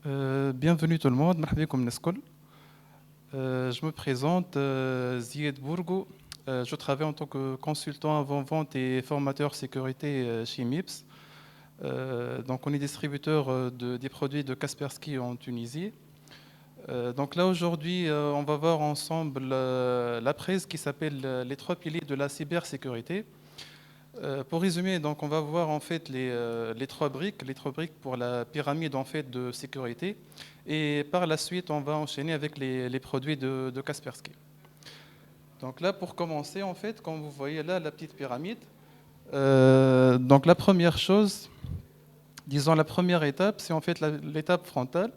Bienvenue tout le monde, مرحبا بكم الناس الكل. Je me présente, Zied Bourgou. Je travaille en tant que consultant avant-vente et formateur sécurité chez MIPS. Donc on est distributeur des produits de Kaspersky en Tunisie. Donc là aujourd'hui, on va voir ensemble la presse qui s'appelle les trois piliers de la cybersécurité. Pour résumer, donc on va voir en fait les trois briques pour la pyramide en fait de sécurité, et par la suite on va enchaîner avec les produits de Kaspersky. Donc là pour commencer en fait, comme vous voyez là la petite pyramide, donc la première chose, disons la première étape, c'est en fait l'étape frontale.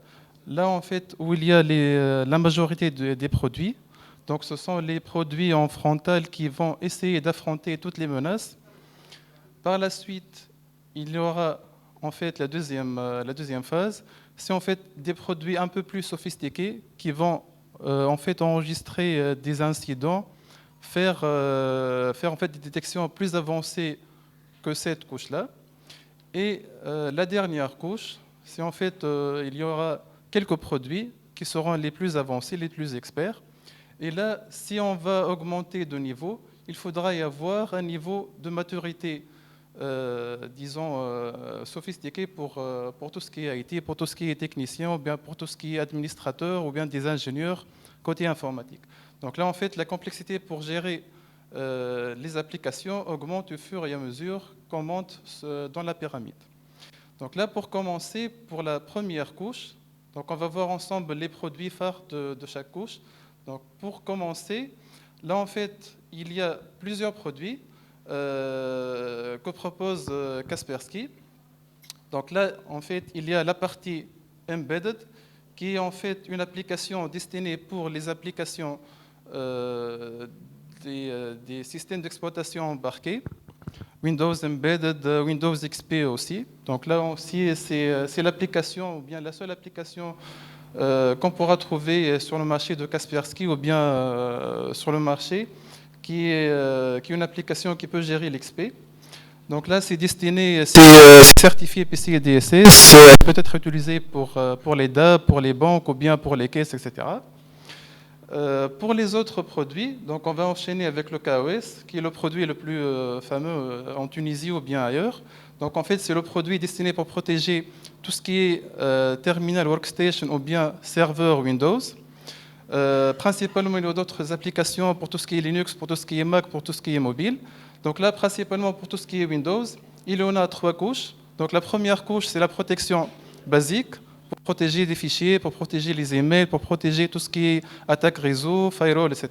Là en fait où il y a la majorité des produits, donc ce sont les produits en frontal qui vont essayer d'affronter toutes les menaces. Par la suite, il y aura en fait la deuxième phase, c'est en fait des produits un peu plus sophistiqués qui vont en fait enregistrer des incidents, faire en fait des détections plus avancées que cette couche-là. Et la dernière couche, c'est en fait il y aura quelques produits qui seront les plus avancés, les plus experts. Et là, si on va augmenter de niveau, il faudra y avoir un niveau de maturité sophistiqué pour tout ce qui est IT, pour tout ce qui est technicien, ou bien pour tout ce qui est administrateur, ou bien des ingénieurs côté informatique. Donc là, en fait, la complexité pour gérer les applications augmente au fur et à mesure qu'on monte dans la pyramide. Donc là, pour commencer, pour la première couche, donc on va voir ensemble les produits phares de chaque couche. Donc pour commencer, là, en fait, il y a plusieurs produits que propose Kaspersky. Donc là, en fait, il y a la partie embedded, qui est en fait une application destinée pour les applications des systèmes d'exploitation embarqués, Windows Embedded, Windows XP aussi. Donc là aussi, c'est l'application, ou bien la seule application qu'on pourra trouver sur le marché de Kaspersky, ou bien sur le marché, qui est une application qui peut gérer l'XP. Donc là, c'est destiné, c'est certifié PCI DSS, elle peut être utilisée pour les DAB, pour les banques, ou bien pour les caisses, etc. Pour les autres produits, donc on va enchaîner avec le KOS, qui est le produit le plus fameux en Tunisie ou bien ailleurs. Donc en fait, c'est le produit destiné pour protéger tout ce qui est terminal workstation ou bien serveur Windows. Principalement, il y a d'autres applications pour tout ce qui est Linux, pour tout ce qui est Mac, pour tout ce qui est mobile. Donc là, principalement pour tout ce qui est Windows, il y en a trois couches. Donc la première couche, c'est la protection basique, pour protéger des fichiers, pour protéger les emails, pour protéger tout ce qui est attaque réseau, firewall, etc.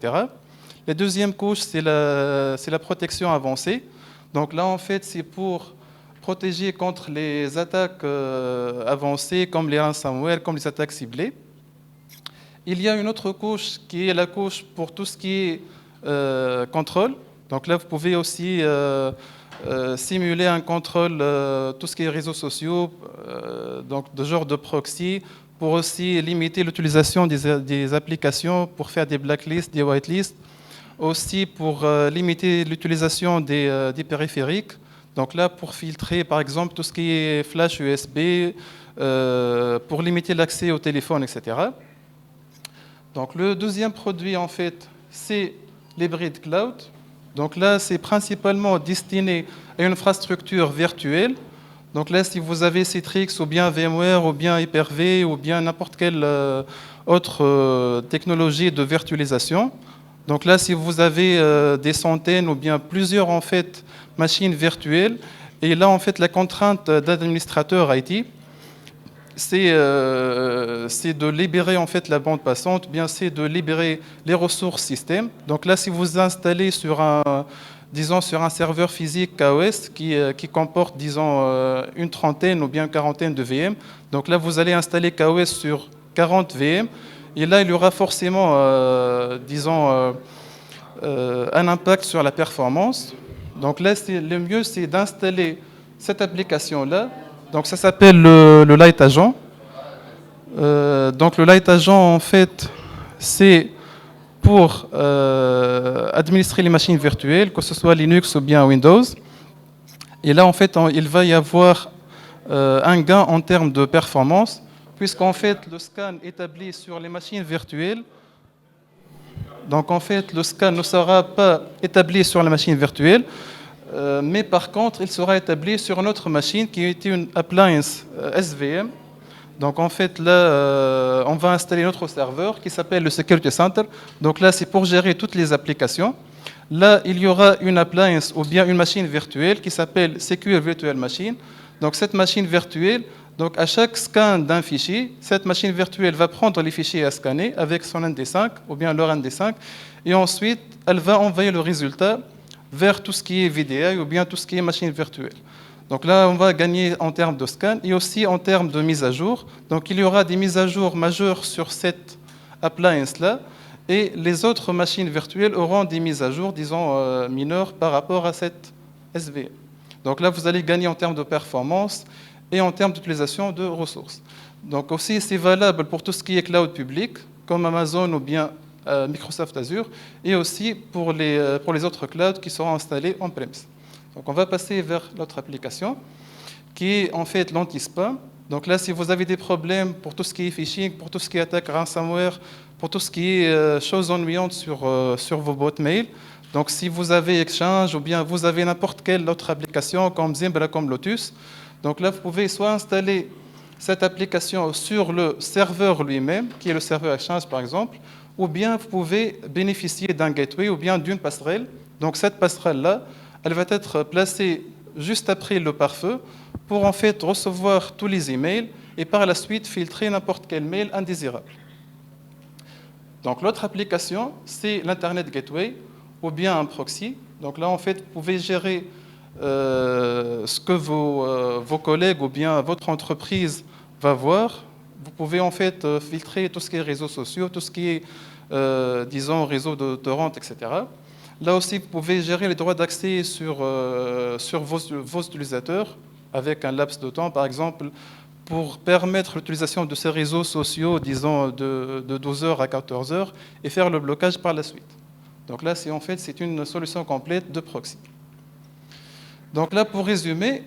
La deuxième couche, c'est la protection avancée. Donc là, en fait, c'est pour protéger contre les attaques avancées, comme les ransomware, comme les attaques ciblées. Il y a une autre couche qui est la couche pour tout ce qui est contrôle. Donc là, vous pouvez aussi simuler un contrôle, tout ce qui est réseaux sociaux, donc de genre de proxy, pour aussi limiter l'utilisation des applications pour faire des blacklists, des whitelists, aussi pour limiter l'utilisation des périphériques. Donc là, pour filtrer, par exemple, tout ce qui est flash USB, pour limiter l'accès au téléphone, etc. Donc le deuxième produit, en fait, c'est l'hybrid cloud. Donc là, c'est principalement destiné à une infrastructure virtuelle. Donc là, si vous avez Citrix ou bien VMware ou bien Hyper-V ou bien n'importe quelle autre technologie de virtualisation. Donc là, si vous avez des centaines ou bien plusieurs en fait machines virtuelles, et là en fait la contrainte d'administrateur IT, c'est de libérer en fait la bande passante, bien c'est de libérer les ressources système. Donc là, si vous installez sur un serveur physique KOS qui comporte, disons, une trentaine ou bien une quarantaine de VM, donc là, vous allez installer KOS sur 40 VM, et là, il y aura forcément, un impact sur la performance. Donc là, le mieux, c'est d'installer cette application-là. Donc ça s'appelle le Light Agent. Donc le Light Agent, en fait, c'est pour administrer les machines virtuelles, que ce soit Linux ou bien Windows. Et là, en fait, il va y avoir un gain en termes de performance, puisqu'en fait, le scan établi sur les machines virtuelles, donc en fait, le scan ne sera pas établi sur la machine virtuelle, mais par contre, il sera établi sur une autre machine qui est une appliance SVM. Donc en fait, là, on va installer notre serveur qui s'appelle le Security Center. Donc là, c'est pour gérer toutes les applications. Là, il y aura une appliance ou bien une machine virtuelle qui s'appelle Secure Virtual Machine. Donc cette machine virtuelle, donc à chaque scan d'un fichier, cette machine virtuelle va prendre les fichiers à scanner avec son ND5 ou bien leur ND5 et ensuite, elle va envoyer le résultat vers tout ce qui est VDI ou bien tout ce qui est machine virtuelle. Donc là, on va gagner en termes de scan et aussi en termes de mise à jour. Donc il y aura des mises à jour majeures sur cette appliance-là et les autres machines virtuelles auront des mises à jour, disons, mineures par rapport à cette SVM. Donc là, vous allez gagner en termes de performance et en termes d'utilisation de ressources. Donc aussi, c'est valable pour tout ce qui est cloud public, comme Amazon ou bien Microsoft Azure, et aussi pour les autres clouds qui seront installés on-premise. Donc on va passer vers l'autre application, qui est en fait l'anti-spam. Donc là, si vous avez des problèmes pour tout ce qui est phishing, pour tout ce qui est attaque ransomware, pour tout ce qui est choses ennuyantes sur vos boîtes mail, donc si vous avez Exchange ou bien vous avez n'importe quelle autre application comme Zimbra, comme Lotus, donc là, vous pouvez soit installer cette application sur le serveur lui-même, qui est le serveur Exchange par exemple, ou bien vous pouvez bénéficier d'un gateway ou bien d'une passerelle. Donc cette passerelle-là, elle va être placée juste après le pare-feu pour en fait recevoir tous les emails et par la suite filtrer n'importe quel mail indésirable. Donc l'autre application, c'est l'Internet Gateway ou bien un proxy. Donc là, en fait, vous pouvez gérer ce que vos collègues ou bien votre entreprise va voir. Vous pouvez en fait filtrer tout ce qui est réseaux sociaux, tout ce qui est, disons, réseau de torrents, etc. Là aussi, vous pouvez gérer les droits d'accès sur vos utilisateurs avec un laps de temps, par exemple, pour permettre l'utilisation de ces réseaux sociaux, disons, de 12 heures à 14 heures et faire le blocage par la suite. Donc là, c'est une solution complète de proxy. Donc là, pour résumer,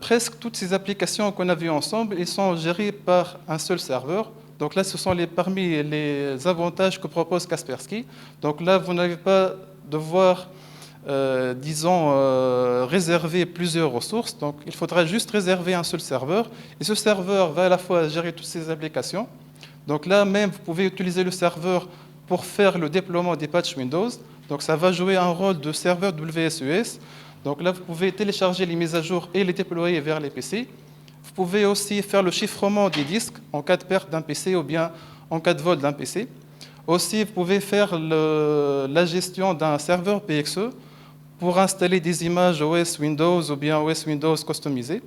presque toutes ces applications qu'on a vues ensemble, elles sont gérées par un seul serveur. Donc là, ce sont parmi les avantages que propose Kaspersky. Donc là, vous n'avez pas devoir, disons, réserver plusieurs ressources. Donc il faudra juste réserver un seul serveur. Et ce serveur va à la fois gérer toutes ces applications. Donc là même, vous pouvez utiliser le serveur pour faire le déploiement des patchs Windows. Donc ça va jouer un rôle de serveur WSUS. Donc là, vous pouvez télécharger les mises à jour et les déployer vers les PC. Vous pouvez aussi faire le chiffrement des disques en cas de perte d'un PC ou bien en cas de vol d'un PC. Aussi, vous pouvez faire la gestion d'un serveur PXE pour installer des images OS Windows ou bien OS Windows customisées.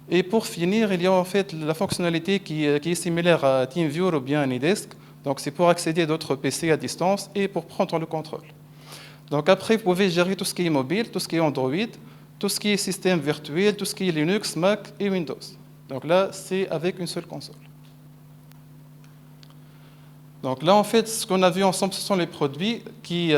Et pour finir, il y a en fait la fonctionnalité qui est similaire à TeamViewer ou bien AnyDesk. Donc c'est pour accéder à d'autres PC à distance et pour prendre le contrôle. Donc après, vous pouvez gérer tout ce qui est mobile, tout ce qui est Android, tout ce qui est système virtuel, tout ce qui est Linux, Mac et Windows. Donc là, c'est avec une seule console. Donc là, en fait, ce qu'on a vu ensemble, ce sont les produits qui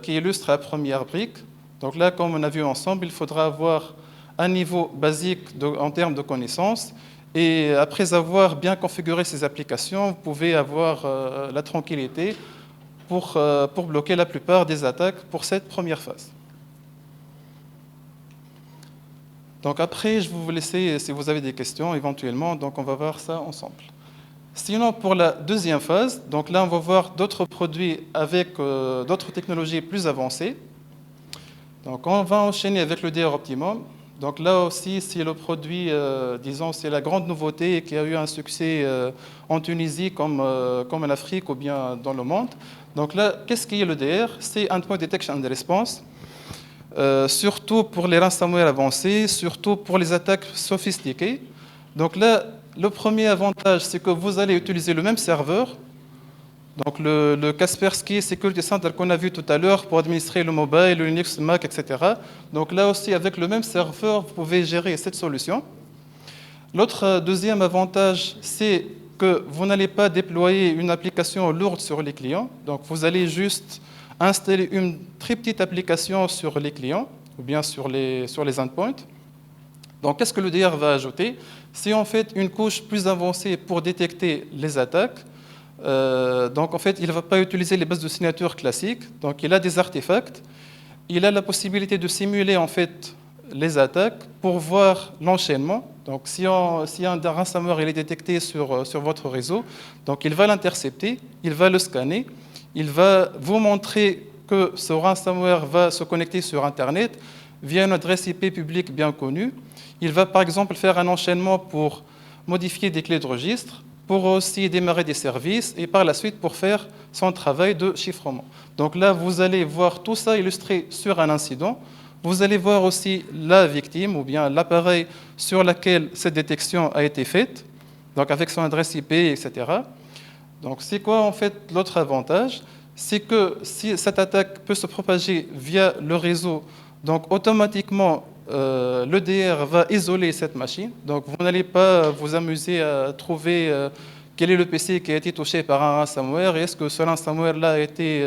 illustrent la première brique. Donc là, comme on a vu ensemble, il faudra avoir un niveau basique en termes de connaissances. Et après avoir bien configuré ces applications, vous pouvez avoir la tranquillité pour bloquer la plupart des attaques pour cette première phase. Donc après, je vais vous laisser, si vous avez des questions éventuellement, donc on va voir ça ensemble. Sinon, pour la deuxième phase, donc là, on va voir d'autres produits avec d'autres technologies plus avancées. Donc on va enchaîner avec le DR Optimum. Donc là aussi, c'est le produit, disons, c'est la grande nouveauté qui a eu un succès en Tunisie comme en Afrique ou bien dans le monde. Donc là, qu'est-ce qui est le DR? C'est Endpoint Detection and Response, surtout pour les ransomware avancés, surtout pour les attaques sophistiquées. Donc là, le premier avantage, c'est que vous allez utiliser le même serveur. Donc le Kaspersky Security Center qu'on a vu tout à l'heure pour administrer le mobile, le Linux, le Mac, etc. Donc là aussi, avec le même serveur, vous pouvez gérer cette solution. L'autre deuxième avantage, c'est que vous n'allez pas déployer une application lourde sur les clients. Donc vous allez juste installer une très petite application sur les clients ou bien sur les endpoints. Donc, qu'est-ce que l'EDR va ajouter? C'est en fait une couche plus avancée pour détecter les attaques. Donc, en fait, il ne va pas utiliser les bases de signature classiques. Donc, il a des artefacts. Il a la possibilité de simuler en fait les attaques pour voir l'enchaînement. Donc, si un ransomware il est détecté sur votre réseau, donc il va l'intercepter, il va le scanner, il va vous montrer que ce ransomware va se connecter sur Internet via une adresse IP publique bien connue. Il va par exemple faire un enchaînement pour modifier des clés de registre, pour aussi démarrer des services et par la suite pour faire son travail de chiffrement. Donc là, vous allez voir tout ça illustré sur un incident. Vous allez voir aussi la victime ou bien l'appareil sur lequel cette détection a été faite, donc avec son adresse IP, etc. Donc c'est quoi en fait l'autre avantage? C'est que si cette attaque peut se propager via le réseau, donc automatiquement l'EDR va isoler cette machine. Donc vous n'allez pas vous amuser à trouver quel est le PC qui a été touché par un ransomware et est-ce que ce ransomware-là a été,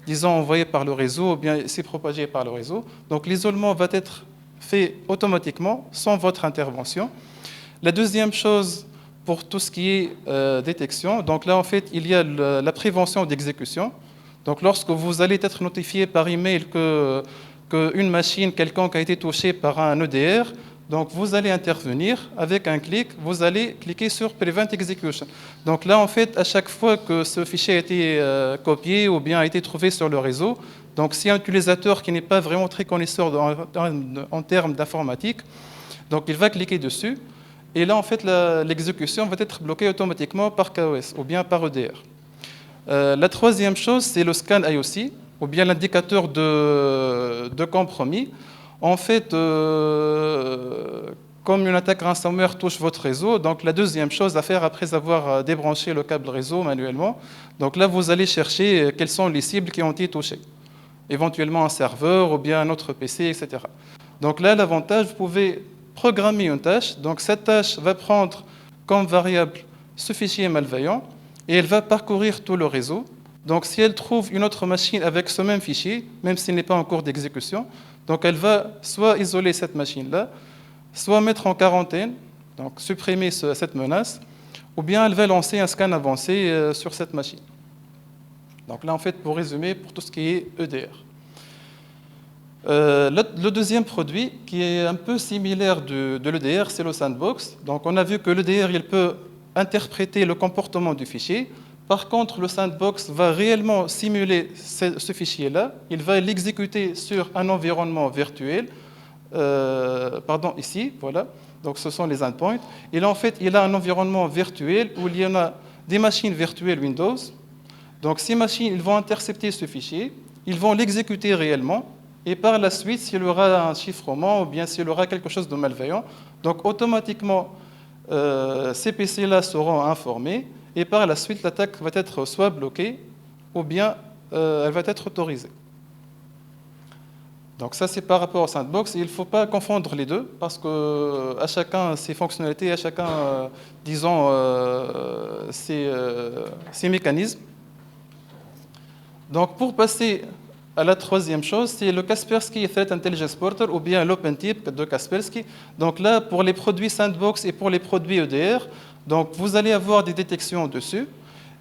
disons, envoyé par le réseau ou bien s'est propagé par le réseau. Donc l'isolement va être fait automatiquement sans votre intervention. La deuxième chose pour tout ce qui est détection, donc là en fait il y a la prévention d'exécution. Donc lorsque vous allez être notifié par email qu'une machine quelconque a été touchée par un EDR, donc vous allez intervenir avec un clic, vous allez cliquer sur Prevent Execution. Donc là, en fait, à chaque fois que ce fichier a été copié ou bien a été trouvé sur le réseau, donc si un utilisateur qui n'est pas vraiment très connaisseur en termes d'informatique, donc il va cliquer dessus, et là, en fait, l'exécution va être bloquée automatiquement par KOS ou bien par EDR. La troisième chose, c'est le scan IOC, ou bien l'indicateur de compromis. En fait, comme une attaque ransomware touche votre réseau, donc la deuxième chose à faire après avoir débranché le câble réseau manuellement, donc là, vous allez chercher quelles sont les cibles qui ont été touchées. Éventuellement un serveur ou bien un autre PC, etc. Donc là, l'avantage, vous pouvez programmer une tâche. Donc cette tâche va prendre comme variable ce fichier malveillant et elle va parcourir tout le réseau. Donc si elle trouve une autre machine avec ce même fichier, même s'il n'est pas en cours d'exécution, donc elle va soit isoler cette machine-là, soit mettre en quarantaine, donc supprimer cette menace, ou bien elle va lancer un scan avancé sur cette machine. Donc là, en fait, pour résumer, pour tout ce qui est EDR. Le deuxième produit, qui est un peu similaire de l'EDR, c'est le sandbox. Donc on a vu que l'EDR, il peut interpréter le comportement du fichier. Par contre, le sandbox va réellement simuler ce fichier-là. Il va l'exécuter sur un environnement virtuel. Ici, voilà. Donc, ce sont les endpoints. Et là, en fait, il a un environnement virtuel où il y en a des machines virtuelles Windows. Donc, ces machines, ils vont intercepter ce fichier. Ils vont l'exécuter réellement. Et par la suite, s'il y aura un chiffrement ou bien s'il y aura quelque chose de malveillant, donc automatiquement, ces PC-là seront informés. Et par la suite, l'attaque va être soit bloquée ou bien elle va être autorisée. Donc ça, c'est par rapport au sandbox. Et il ne faut pas confondre les deux parce qu'à chacun ses fonctionnalités, à chacun, disons, ses mécanismes. Donc pour passer à la troisième chose, c'est le Kaspersky Threat Intelligence Portal ou bien l'OpenTIP de Kaspersky. Donc là, pour les produits sandbox et pour les produits EDR, donc vous allez avoir des détections dessus.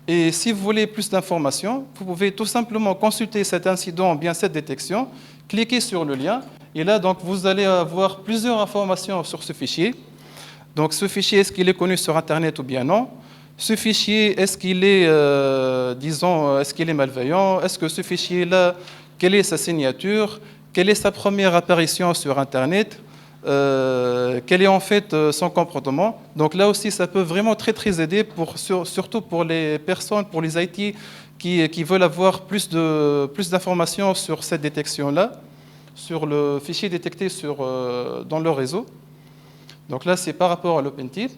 Et si vous voulez plus d'informations, vous pouvez tout simplement consulter cet incident ou bien cette détection, cliquer sur le lien. Et là, donc, vous allez avoir plusieurs informations sur ce fichier. Donc ce fichier, est-ce qu'il est connu sur Internet ou bien non? Ce fichier, est-ce qu'il est, est-ce qu'il est malveillant? Est-ce que ce fichier-là, quelle est sa signature? Quelle est sa première apparition sur Internet? Quel est en fait son comportement? Donc là aussi, ça peut vraiment très aider, surtout pour les personnes, pour les IT qui veulent avoir plus d'informations sur cette détection-là, sur le fichier détecté dans leur réseau. Donc là, c'est par rapport à l'OpenTIP.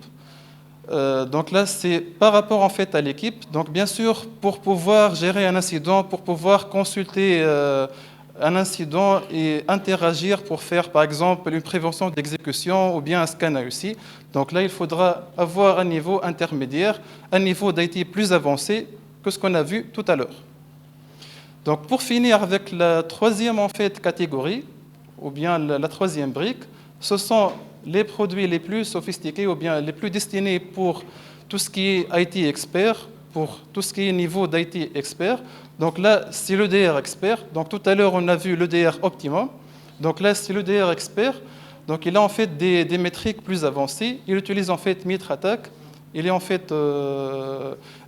Donc là, c'est par rapport en fait à l'équipe. Donc bien sûr, pour pouvoir gérer un incident, pour pouvoir consulter un incident et interagir pour faire par exemple une prévention d'exécution ou bien un scan AEC. Donc là, il faudra avoir un niveau intermédiaire, un niveau d'IT plus avancé que ce qu'on a vu tout à l'heure. Donc pour finir avec la troisième en fait catégorie, ou bien la troisième brique, ce sont les produits les plus sophistiqués ou bien les plus destinés pour tout ce qui est IT expert, pour tout ce qui est niveau d'IT expert. Donc là, c'est l'EDR expert. Donc tout à l'heure, on a vu l'EDR Optimum. Donc là, c'est l'EDR expert. Donc il a en fait des métriques plus avancées. Il utilise en fait Mitre Attack. Il est en fait,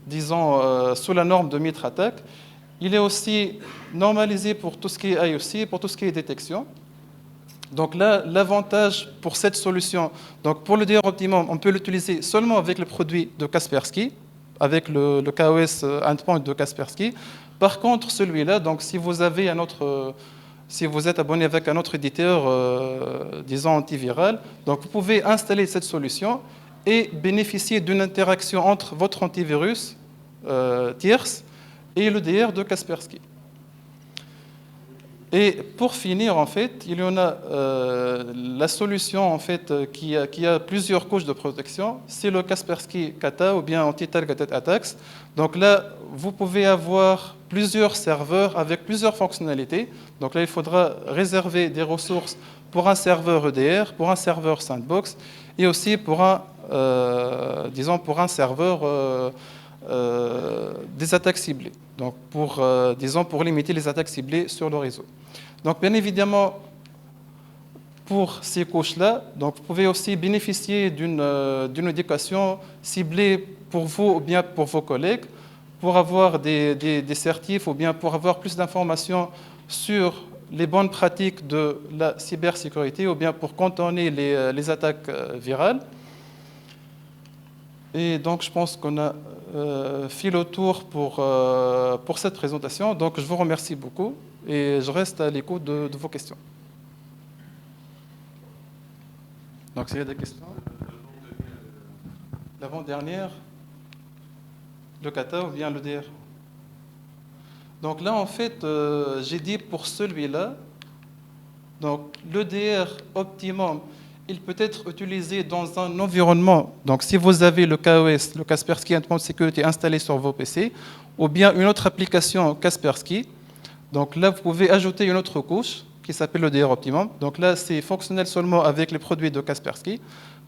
disons, sous la norme de Mitre Attack. Il est aussi normalisé pour tout ce qui est IOC, pour tout ce qui est détection. Donc là, l'avantage pour cette solution, donc pour le DR Optimum, on peut l'utiliser seulement avec le produit de Kaspersky, avec le KOS Endpoint de Kaspersky. Par contre, celui-là, donc si vous avez un autre, si vous êtes abonné avec un autre éditeur, disons antiviral, donc vous pouvez installer cette solution et bénéficier d'une interaction entre votre antivirus tierce et le DR de Kaspersky. Et pour finir, en fait, il y en a la solution en fait, qui a plusieurs couches de protection. C'est le Kaspersky Kata ou bien Anti-Targeted Attacks. Donc là, vous pouvez avoir plusieurs serveurs avec plusieurs fonctionnalités. Donc là, il faudra réserver des ressources pour un serveur EDR, pour un serveur Sandbox et aussi pour un, disons, pour un serveur des attaques ciblées. Donc disons, pour limiter les attaques ciblées sur le réseau. Donc, bien évidemment, pour ces couches-là, donc vous pouvez aussi bénéficier d'une éducation ciblée pour vous ou bien pour vos collègues, pour avoir des certifs ou bien pour avoir plus d'informations sur les bonnes pratiques de la cybersécurité ou bien pour contourner les attaques virales. Et donc, je pense qu'on a fait le tour pour cette présentation. Donc, je vous remercie beaucoup et je reste à l'écoute de vos questions. Donc, s'il y a des questions. L'avant-dernière, le kata ou bien le DR. Donc là, en fait, j'ai dit pour celui-là, donc l'EDR Optimum, il peut être utilisé dans un environnement. Donc, si vous avez le KOS, le Kaspersky Endpoint Security installé sur vos PC, ou bien une autre application Kaspersky, donc là, vous pouvez ajouter une autre couche qui s'appelle le DR Optimum. Donc là, c'est fonctionnel seulement avec les produits de Kaspersky.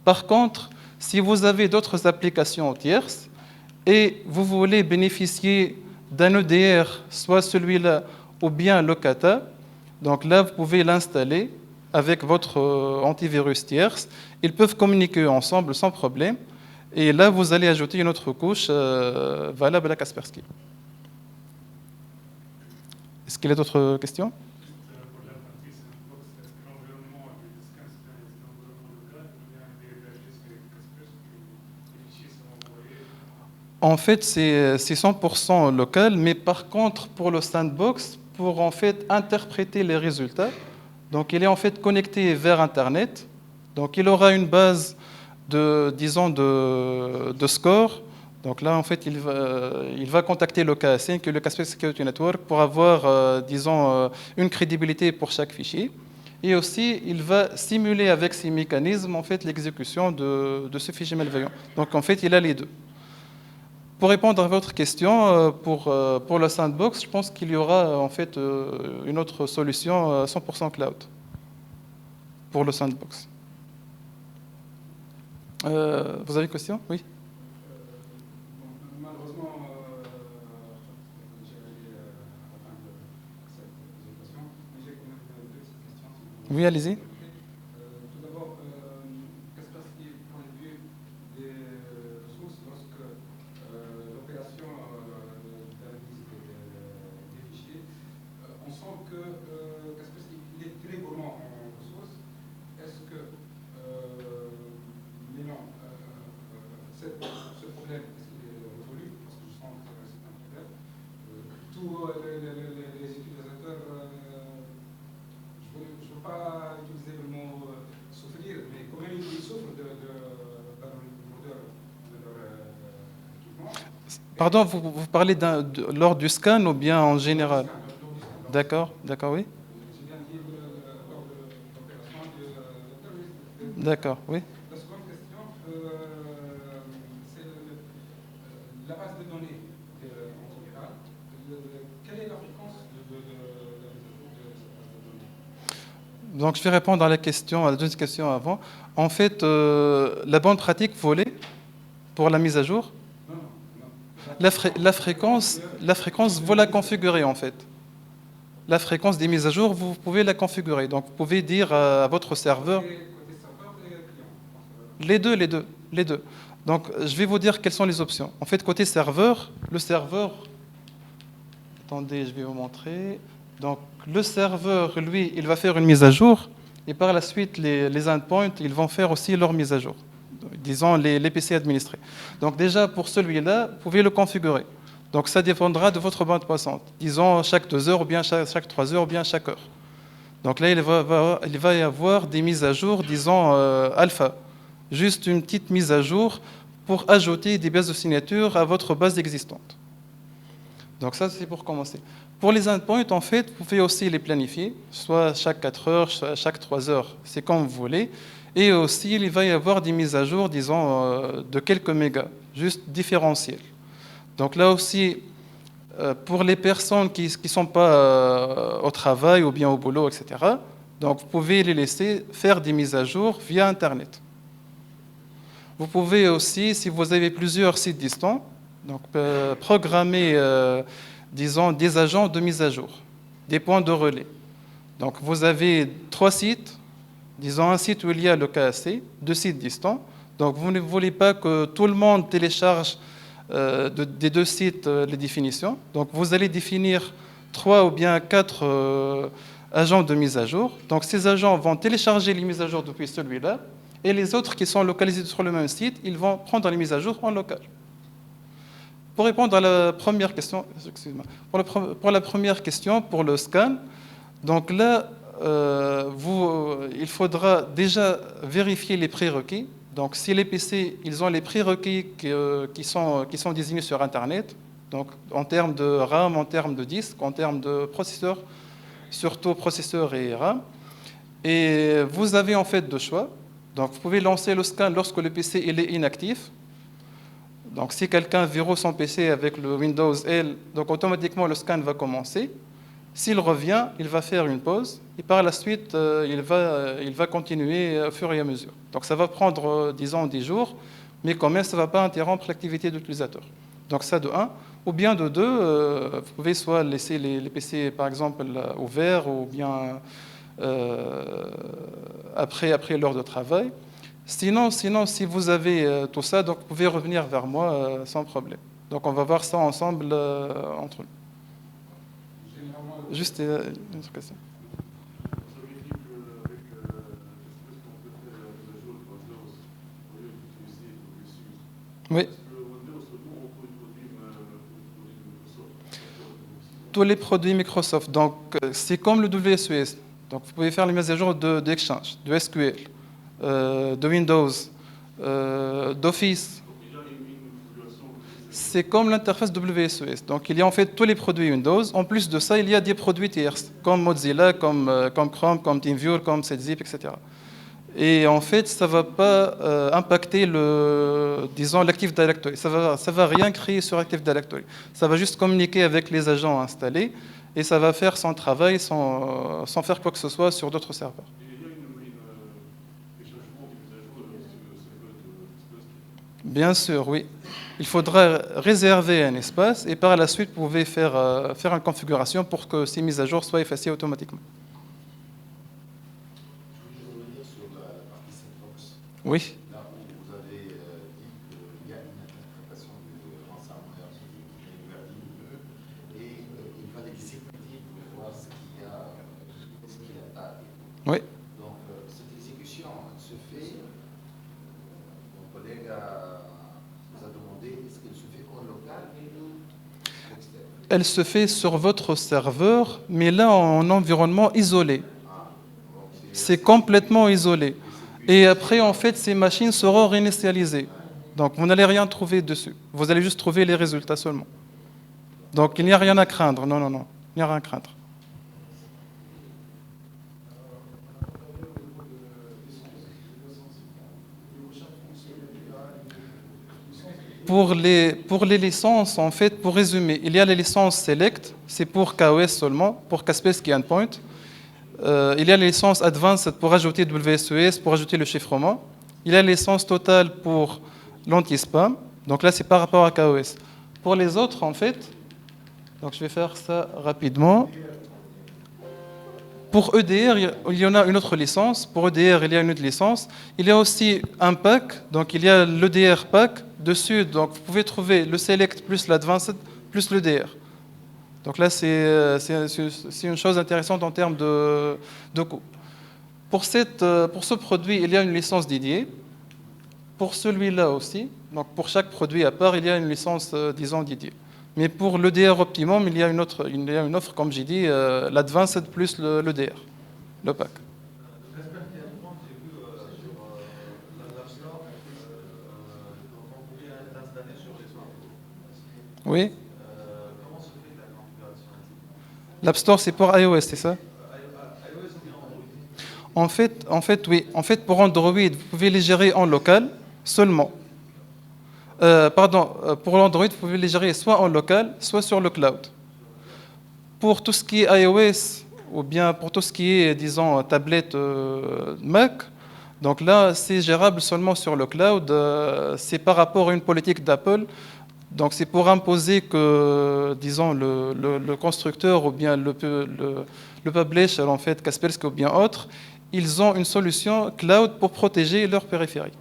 Par contre, si vous avez d'autres applications tierces et vous voulez bénéficier d'un EDR, soit celui-là ou bien le Kata, donc là, vous pouvez l'installer avec votre antivirus tierce. Ils peuvent communiquer ensemble sans problème. Et là, vous allez ajouter une autre couche valable à Kaspersky. Est-ce qu'il y a d'autres questions? En fait, c'est 100% local, mais par contre, pour le sandbox, pour en fait interpréter les résultats, donc il est en fait connecté vers Internet. Donc il aura une base de, disons, de score. Donc là, en fait, il va contacter le KSN, que le Kaspersky Security Network, pour avoir, disons, une crédibilité pour chaque fichier. Et aussi, il va simuler avec ces mécanismes, en fait, l'exécution de ce fichier malveillant. Donc, en fait, il a les deux. Pour répondre à votre question, pour le sandbox, je pense qu'il y aura, en fait, une autre solution 100% cloud pour le sandbox. Vous avez une question? Oui. Oui, allez-y. Tout d'abord, Kaspersky, point de vue des ressources, lorsque l'opération d'analyse des fichiers, on sent que Kaspersky est très gourmand en ressources. Est-ce que, mais non, ce problème, est-ce qu'il est résolu? Parce que je sens que c'est un problème. Tous les utilisateurs, je ne veux pas utiliser le mot souffrir, mais quand même ils souffrent de leur équipement. Pardon, vous parlez lors du scan ou bien en général? D'accord, d'accord, oui. Je viens de dire lors de l'opération de terrorisme. D'accord, oui. La seconde question, c'est la base de données antivirale. Quelle est la fréquence de la mise à jour de cette base de données? Donc, je vais répondre à la deuxième question avant. En fait, la bonne pratique volée pour la mise à jour, Non, non, non. la fréquence, vous la configurez en fait. La fréquence des mises à jour, vous pouvez la configurer. Donc, vous pouvez dire à votre serveur, Côté serveur et client. les deux. Donc, je vais vous dire quelles sont les options. En fait, côté serveur, le serveur, attendez, je vais vous montrer. Donc, le serveur, lui, il va faire une mise à jour, et par la suite, les endpoints, ils vont faire aussi leur mise à jour. Disons, les PC administrés. Donc, déjà, pour celui-là, vous pouvez le configurer. Donc, ça dépendra de votre bande passante. Disons, chaque 2 heures, ou bien chaque 3 heures, ou bien chaque heure. Donc là, il va y avoir des mises à jour, disons, alpha. Juste une petite mise à jour pour ajouter des bases de signature à votre base existante. Donc ça, c'est pour commencer. Pour les endpoints, en fait, vous pouvez aussi les planifier, soit chaque 4 heures, soit chaque 3 heures, c'est comme vous voulez. Et aussi, il va y avoir des mises à jour, disons, de quelques mégas, juste différentielles. Donc là aussi, pour les personnes qui ne sont pas au travail ou bien au boulot, etc., donc vous pouvez les laisser faire des mises à jour via Internet. Vous pouvez aussi, si vous avez plusieurs sites distants, donc, programmer, disons, des agents de mise à jour, des points de relais. Donc vous avez 3 sites, disons un site où il y a le KAC, 2 sites distants. Donc vous ne voulez pas que tout le monde télécharge des 2 sites les définitions. Donc vous allez définir 3 ou bien 4 agents de mise à jour. Donc ces agents vont télécharger les mises à jour depuis celui-là, et les autres qui sont localisés sur le même site, ils vont prendre les mises à jour en local. Pour répondre à la première question, excusez-moi, pour la première question, pour le scan, donc là, il faudra déjà vérifier les prérequis. Donc, si les PC, ils ont les prérequis qui sont désignés sur Internet, donc en termes de RAM, en termes de disque, en termes de processeur, surtout processeur et RAM, et vous avez en fait 2 choix. Donc, vous pouvez lancer le scan lorsque le PC il est inactif. Donc, si quelqu'un verrouille son PC avec le Windows L, donc automatiquement le scan va commencer. S'il revient, il va faire une pause et par la suite, il va continuer au fur et à mesure. Donc, ça va prendre, disons, 10 jours, mais quand même, ça ne va pas interrompre l'activité de l'utilisateur. Donc, ça de 1. Ou bien de 2, vous pouvez soit laisser les PC, par exemple, ouverts ou bien après l'heure de travail. Sinon, si vous avez tout ça, donc vous pouvez revenir vers moi sans problème. Donc on va voir ça ensemble entre nous. Juste une autre question. Vous avez dit qu'avec l'espèce qu'on peut faire la mise à jour de Windows, au lieu d'utiliser le Oui. est-ce que Windows seulement ou pour les produits Microsoft? Tous les produits Microsoft. Donc c'est comme le WSUS. Donc vous pouvez faire les mises à jour d'Exchange, de SQL. De Windows, d'Office. C'est comme l'interface WSUS. Donc, il y a en fait tous les produits Windows. En plus de ça, il y a des produits tierces, comme Mozilla, comme Chrome, comme TeamViewer, comme SetZip, etc. Et en fait, ça ne va pas impacter l'Active Directory. Ça va rien créer sur Active Directory. Ça va juste communiquer avec les agents installés et ça va faire son travail sans faire quoi que ce soit sur d'autres serveurs. Bien sûr, oui. Il faudra réserver un espace et par la suite, vous pouvez faire une configuration pour que ces mises à jour soient effacées automatiquement. Je voulais revenir sur la partie sandbox. Oui. Là où vous avez dit qu'il y a une interprétation du ransomware du Verdin et il va des sécurité pour voir ce qu'il a pas. Oui. Donc, cette exécution se fait, mon collègue nous a demandé, est-ce qu'elle se fait en local ou externe? Elle se fait sur votre serveur, mais là en environnement isolé. C'est complètement isolé. Et après, en fait, ces machines seront réinitialisées. Donc, vous n'allez rien trouver dessus. Vous allez juste trouver les résultats seulement. Donc, il n'y a rien à craindre. Non. Il n'y a rien à craindre. Pour les licences, en fait, pour résumer, il y a les licences Select, c'est pour KOS seulement, pour Kaspersky Endpoint. Il y a la licence Advanced pour ajouter WSES, pour ajouter le chiffrement. Il y a la licence totale pour l'anti-spam. Donc là, c'est par rapport à KOS. Pour les autres, en fait, donc je vais faire ça rapidement. Pour EDR, il y en a une autre licence. Pour EDR, il y a une autre licence. Il y a aussi un pack. Donc il y a l'EDR pack. Dessus, donc, vous pouvez trouver le Select plus l'Advanced plus l'EDR. Donc là, c'est une chose intéressante en termes de coût. Pour ce produit, il y a une licence dédiée. Pour celui-là aussi, donc pour chaque produit à part, il y a une licence, disons, dédiée. Mais pour l'EDR Optimum, il y a une offre, comme j'ai dit, l'Advanced plus l'EDR, le pack. J'ai vu sur l'App Store qu'on pouvait l'installer sur les smartphones. Oui. Comment se fait la configuration? L'App Store, c'est pour iOS, c'est ça? iOS ou bien Android? En fait, oui. En fait, pour Android, vous pouvez les gérer en local seulement. Pour l'Android, vous pouvez les gérer soit en local, soit sur le cloud. Pour tout ce qui est iOS, ou bien pour tout ce qui est, disons, tablette Mac, donc là, c'est gérable seulement sur le cloud. C'est par rapport à une politique d'Apple. Donc c'est pour imposer que, disons, le constructeur ou bien le publisher, en fait, Kaspersky ou bien autre, ils ont une solution cloud pour protéger leurs périphériques.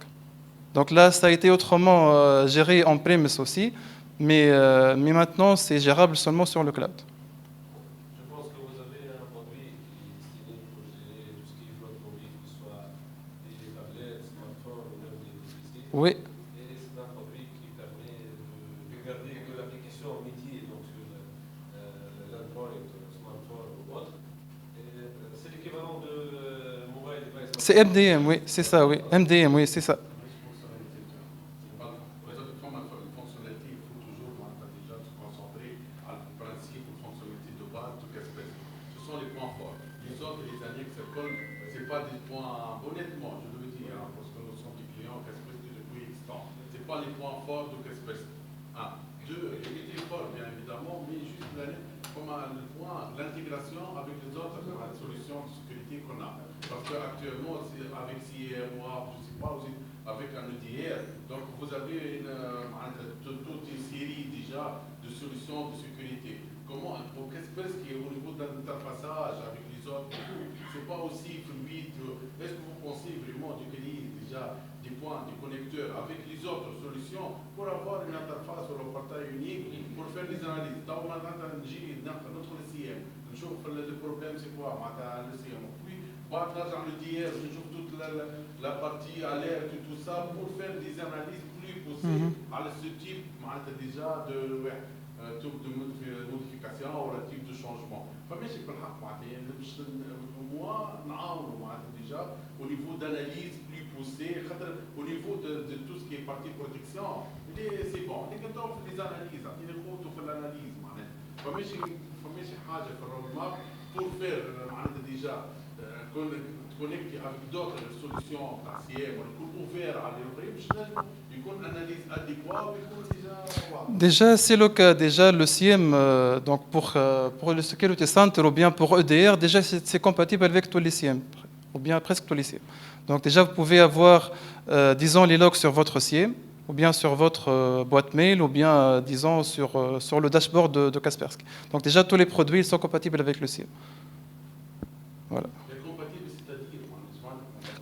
Donc là, ça a été autrement géré en premise aussi, mais maintenant, c'est gérable seulement sur le cloud. Je pense que vous avez un produit qui est destiné pour gérer tout ce qui est flotte mobile, que ce soit des tablettes, smartphones ou même des PC. Oui, Et c'est un produit qui permet de garder que l'application MIDI, donc sur l'Android, smartphone ou autre. C'est l'équivalent de mobile device. c'est MDM, oui, c'est ça, oui. MDM, oui, c'est ça. Comme fonctionnalité, il faut toujours déjà se concentrer à le principe ou fonctionnalité de base de Kaspersky. Ce sont les points forts. Les autres, les annexes, ce n'est pas des points, honnêtement, je le dis, hein, parce que nous sommes des clients Kaspersky depuis X temps. Ce n'est pas les points forts de Kaspersky. Un. Deux, il était fort, bien évidemment, mais juste comme le point, l'intégration avec les autres solutions de sécurité qu'on a. Parce qu'actuellement, avec CIMWAP, je ne sais pas, aussi, avec un EDR, donc vous avez toute une série déjà de solutions de sécurité. Comment, pour Kaspersky, au niveau de l'interfaçage avec les autres, c'est pas aussi fluide. Est-ce que vous pensez vraiment d'utiliser déjà des points, des connecteurs avec les autres solutions pour avoir une interface ou un portail unique pour faire des analyses? Donc, maintenant, notre CM, le problème c'est quoi? Le CM. Puis, dans le DR, je trouve toute la partie alerte et tout ça pour faire des analyses plus poussées à ce type déjà de type de modification ou le type de changement. فماشي بالحق moi déjà au niveau d'analyse plus poussée au niveau de tout ce qui est partie protection c'est bon les analyses في l'analyse فماشي حاجه في الرودماب pour faire déjà connecter avec d'autres solutions partielles ويكون ouvert على الغريب يكون analyse adéquate ويكون Déjà, c'est le cas. Déjà, le CIEM, donc pour le Security Center ou bien pour EDR, déjà, c'est compatible avec tous les CIEM, ou bien presque tous les CIEM. Donc déjà, vous pouvez avoir, disons, les logs sur votre CIEM, ou bien sur votre boîte mail, ou bien, disons, sur le dashboard de Kaspersky. Donc déjà, tous les produits ils sont compatibles avec le CIEM. Voilà.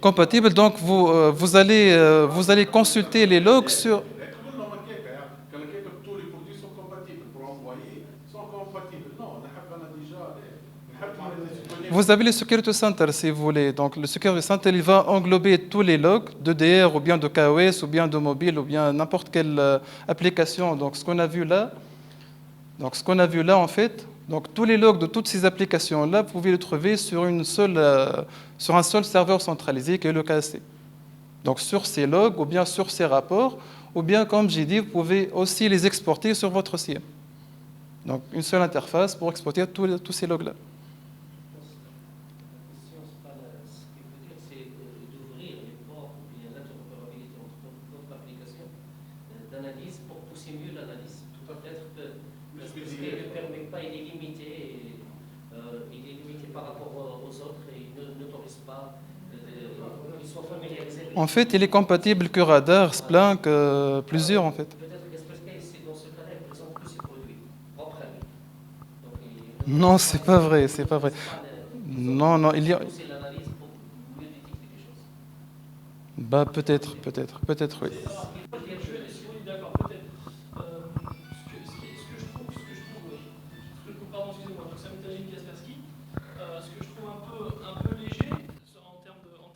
Compatible, donc vous allez consulter les logs sur... Vous avez le Security Center, si vous voulez. Donc, le Security Center, il va englober tous les logs d'EDR ou bien de KOS ou bien de mobile ou bien n'importe quelle application. Donc, ce qu'on a vu là, en fait, donc tous les logs de toutes ces applications-là, vous pouvez les trouver sur un seul serveur centralisé qui est le KSC. Donc, sur ces logs ou bien sur ces rapports, ou bien, comme j'ai dit, vous pouvez aussi les exporter sur votre CIEM. Donc, une seule interface pour exporter tous ces logs-là. il est limité par rapport aux autres et il n'autorise pas, ils sont familiarisés. En fait, il est compatible que Radar, Splunk, plusieurs en fait. Peut-être Kaspersky, c'est dans ce cas-là, il présente plus ses produits propres à lui. Non, c'est pas vrai, c'est pas vrai. Non, non, il y a. C'est l'analyse pour mieux détecter des choses. Bah peut-être, oui. D'accord, peut-être. Pardon, excusez-moi, donc Sam Tajin Kaspersky, ce que je trouve un peu léger en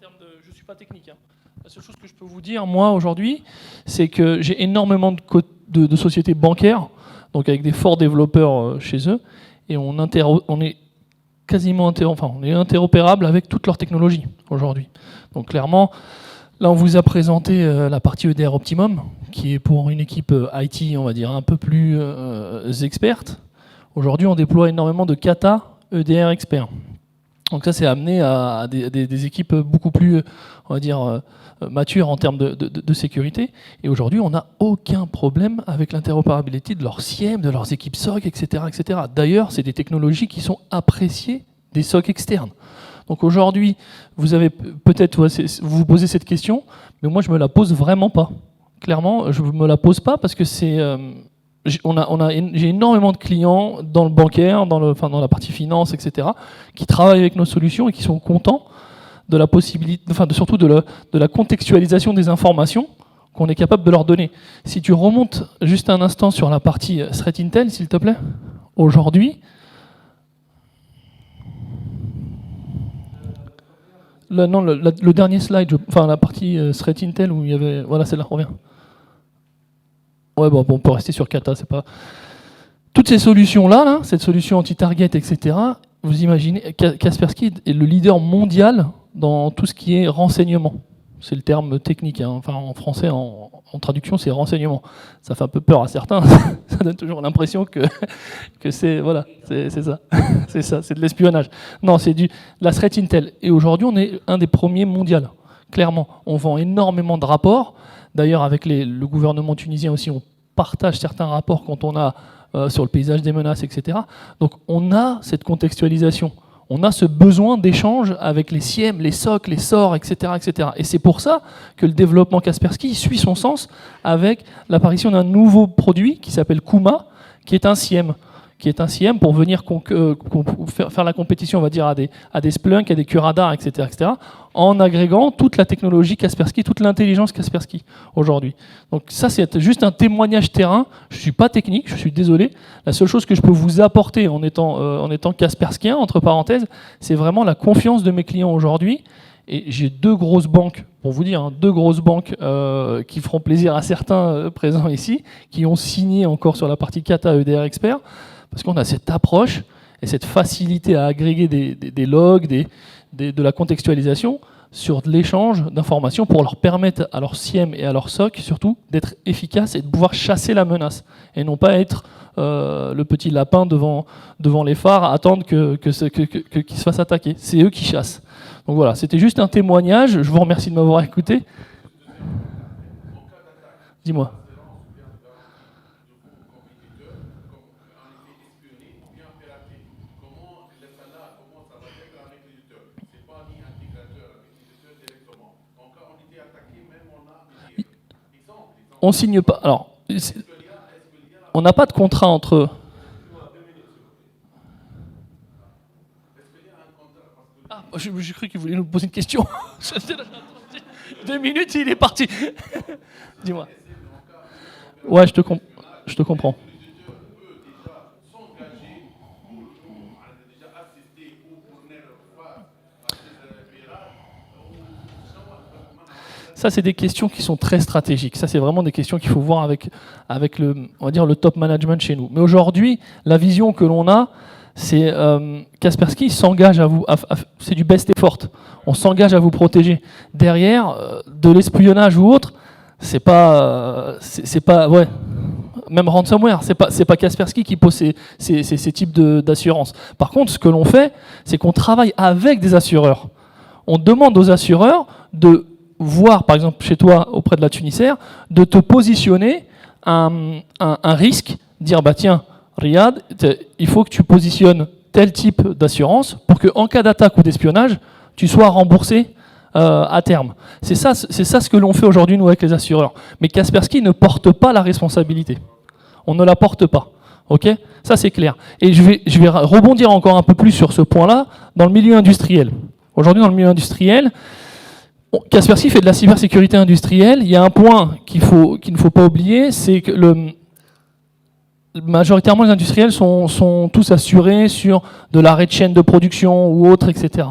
termes de. Je ne suis pas technique. Hein. La seule chose que je peux vous dire, moi, aujourd'hui, c'est que j'ai énormément de sociétés bancaires, donc avec des forts développeurs chez eux, et on est quasiment on est interopérable avec toute leur technologie aujourd'hui. Donc clairement, là, on vous a présenté la partie EDR Optimum, qui est pour une équipe IT, on va dire, un peu plus experte. Aujourd'hui, on déploie énormément de Kata EDR experts. Donc ça, c'est amené à des équipes beaucoup plus, on va dire, matures en termes de sécurité. Et aujourd'hui, on n'a aucun problème avec l'interopérabilité de leurs SIEM, de leurs équipes SOC, etc., etc. D'ailleurs, c'est des technologies qui sont appréciées des SOC externes. Donc aujourd'hui, vous avez peut-être vous posez cette question, mais moi je me la pose vraiment pas. Clairement, je me la pose pas parce que c'est j'ai énormément de clients dans le bancaire, dans la partie finance, etc., qui travaillent avec nos solutions et qui sont contents de la possibilité, surtout de la contextualisation des informations qu'on est capable de leur donner. Si tu remontes juste un instant sur la partie Threat Intel, s'il te plaît, aujourd'hui. Le dernier slide, la partie Threat Intel où il y avait... Voilà, celle-là, revient. Ouais, bon, on peut rester sur Kata, c'est pas... Toutes ces solutions-là, là, cette solution anti-target, etc., vous imaginez, Kaspersky est le leader mondial dans tout ce qui est renseignement. C'est le terme technique, hein. Enfin, en français, en traduction, c'est renseignement. Ça fait un peu peur à certains, ça donne toujours l'impression que c'est voilà, c'est ça, c'est ça, c'est de l'espionnage. Non, c'est la Threat Intel. Et aujourd'hui, on est un des premiers mondiaux, clairement. On vend énormément de rapports. D'ailleurs, avec le gouvernement tunisien aussi, on partage certains rapports quand on a sur le paysage des menaces, etc. Donc, on a cette contextualisation. On a ce besoin d'échange avec les SIEM, les SOC, les SOR, etc., etc. Et c'est pour ça que le développement Kaspersky suit son sens avec l'apparition d'un nouveau produit qui s'appelle Kuma, qui est un SIEM pour venir faire la compétition, on va dire, à des Splunk, à des QRadar, etc., etc., en agrégant toute la technologie Kaspersky, toute l'intelligence Kaspersky aujourd'hui. Donc ça, c'est juste un témoignage terrain. Je ne suis pas technique, je suis désolé. La seule chose que je peux vous apporter en étant Kasperskien, entre parenthèses, c'est vraiment la confiance de mes clients aujourd'hui. Et j'ai deux grosses banques, pour vous dire, deux grosses banques qui feront plaisir à certains présents ici, qui ont signé encore sur la partie Kata EDR Expert, parce qu'on a cette approche et cette facilité à agréger des logs, de la contextualisation sur de l'échange d'informations pour leur permettre à leur SIEM et à leur SOC surtout d'être efficaces et de pouvoir chasser la menace et non pas être le petit lapin devant les phares à attendre qu'ils se fassent attaquer. C'est eux qui chassent. Donc voilà, c'était juste un témoignage. Je vous remercie de m'avoir écouté. Dis-moi. On signe pas. Alors, on n'a pas de contrat entre eux. Ah, j'ai cru qu'il voulait nous poser une question. 2 minutes, il est parti. Dis-moi. Ouais, je te comprends. Ça, c'est des questions qui sont très stratégiques. Ça, c'est vraiment des questions qu'il faut voir avec on va dire, le top management chez nous. Mais aujourd'hui, la vision que l'on a, c'est Kaspersky s'engage à vous, c'est du best effort. On s'engage à vous protéger. Derrière, de l'espionnage ou autre, c'est pas, ouais. Même ransomware, c'est pas Kaspersky qui pose ces types d'assurances. Par contre, ce que l'on fait, c'est qu'on travaille avec des assureurs. On demande aux assureurs de voir, par exemple, chez toi, auprès de la Tunisair, de te positionner un risque, dire, bah tiens, Riyad, il faut que tu positionnes tel type d'assurance pour qu'en cas d'attaque ou d'espionnage, tu sois remboursé à terme. C'est ça ce que l'on fait aujourd'hui, nous, avec les assureurs. Mais Kaspersky ne porte pas la responsabilité. On ne la porte pas. Ok ? Ça, c'est clair. Et je vais rebondir encore un peu plus sur ce point-là dans le milieu industriel. Aujourd'hui, dans le milieu industriel, Kaspersky fait de la cybersécurité industrielle. Il y a un point qu'il ne faut pas oublier, c'est que majoritairement, les industriels sont tous assurés sur de l'arrêt de chaîne de production ou autre, etc.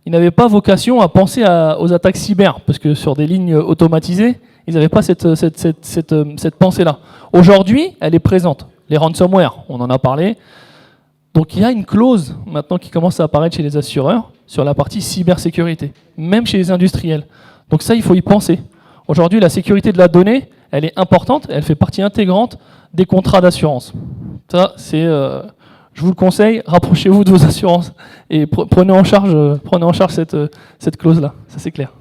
Ils n'avaient pas vocation à penser aux attaques cyber, parce que sur des lignes automatisées, ils n'avaient pas cette pensée-là. Aujourd'hui, elle est présente. Les ransomware, on en a parlé. Donc il y a une clause maintenant qui commence à apparaître chez les assureurs sur la partie cybersécurité, même chez les industriels. Donc ça, il faut y penser. Aujourd'hui, la sécurité de la donnée, elle est importante, elle fait partie intégrante des contrats d'assurance. Ça, c'est, je vous le conseille, rapprochez-vous de vos assurances et prenez en charge cette clause-là. Ça, c'est clair.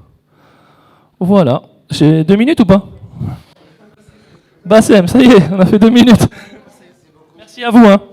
Voilà. J'ai 2 minutes ou pas? Bassem, ça y est, on a fait 2 minutes. Merci à vous.